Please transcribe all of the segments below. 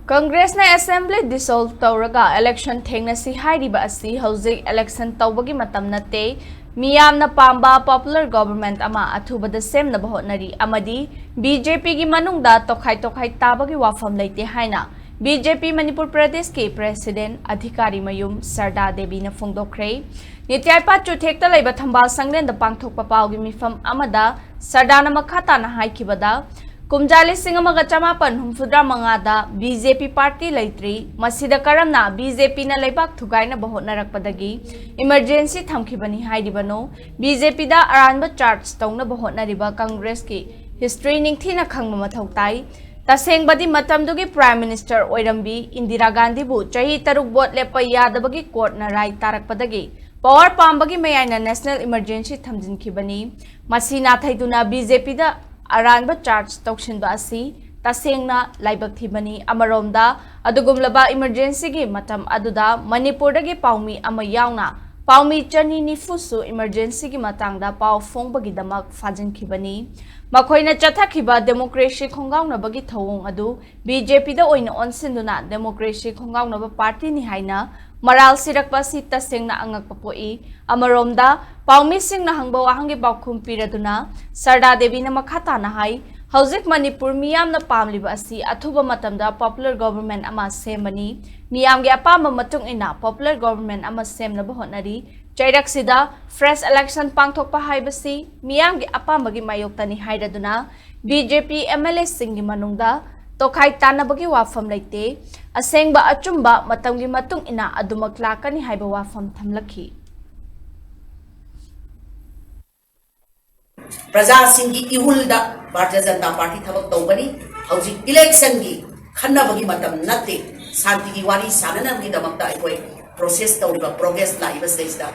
Congress na Assembly dissolve tawraga election thengnasi hairiba asi hauzik election tawbagi matam nate miyam na pamba popular government ama athubada sem na bahotnari amadi BJP gi Manung-Da Tokhai Tabagi Wapham Leite haina BJP Manipur Pradesh ke President Adhikari Mayum Sarda Devi na phongdokre nityaipa chuthekta leiba thambal sanglen da pangthokpa pawgi mifam amada Sarda na makhata na haikibada Kumjali Singamaga Chamapan Humfudra Mangada BJP Party Leitri Masida Karamna BJP na Laibak Thugay na Bahot Narakpadagi Emergency Thamkibani Haidibano BJP da Aranba Charts Tong na Bahot Nariba Congress ki History Ningthi na Khangma Mathautai Taseng Badi Matamdugi Prime Minister Oirambi Indira Gandhi bu Chahi Taruk Bot Lepa Yadabagi Court na Rai Tarakpadagi Power Pambagi Mayana National Emergency Thamjin Kibani Masina Thaiduna BJP da Aranba charge Tokshinba asi Tasengna Laibak Thibani Amaromda Adugumlaba emergency gi matam aduda Manipur dagi Paumi Amayauna Paumi Chani Nifusu emergency gi matangda Pau Fongbagi damak Fajin Kibani Makoina Chathakhiba democracy khongauna bagi thawong adu BJP da oina onsinduna democracy khongauna ba party ni haina Maral sirakpa si tasengna angakpapoi Amaromda Paumi sing na hangba wahangi bakhum piraduna Sarda Devi na makhata na hai Hauzik Manipur miyam na pamliba asi athuba matamda popular government ama semani miyam ge apamba matung ina popular government ama sem na bahonari Chairak sida fresh election pangthokpa haibasi miyam ge apamba gi mayoktani hairaduna BJP MLA singi Manung-Da Tokhai tanabagi Wapham Leite asengba achumba matamgi matung ina adumak lakani haiba Wapham thamlakhi Praja Singhi Ihulda Bharatiya Janata Party Thabak Tawbani Hauji election gi khannabagi matam natte santi gi wari sanana gi damakta aikoi process tawriba progress la iba stage da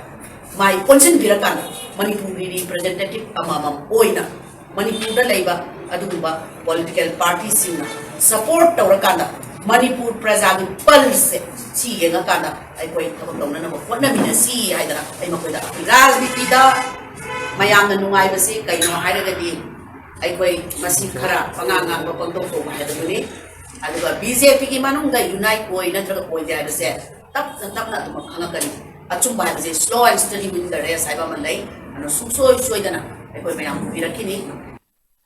mai consent birakan Manipuri representative amamam oina Manipur da laiba aduba political parties sina support tawrakanda Manipur praja gi pulse si yenga kana aikoi thabak tawna na hotna mina si haidara ai makoida rajniti da Mayam na nungay basi kay no hairagadi ay koy masi khara pangangang ba pagdok ko mahiraguni aduga BJP ki Manung-Da unite koy na traga koy dia basi tap na to makhangakani achumba basi slow and steady with the race ay ba manlay ano susoy dana ay koy mayam pirakini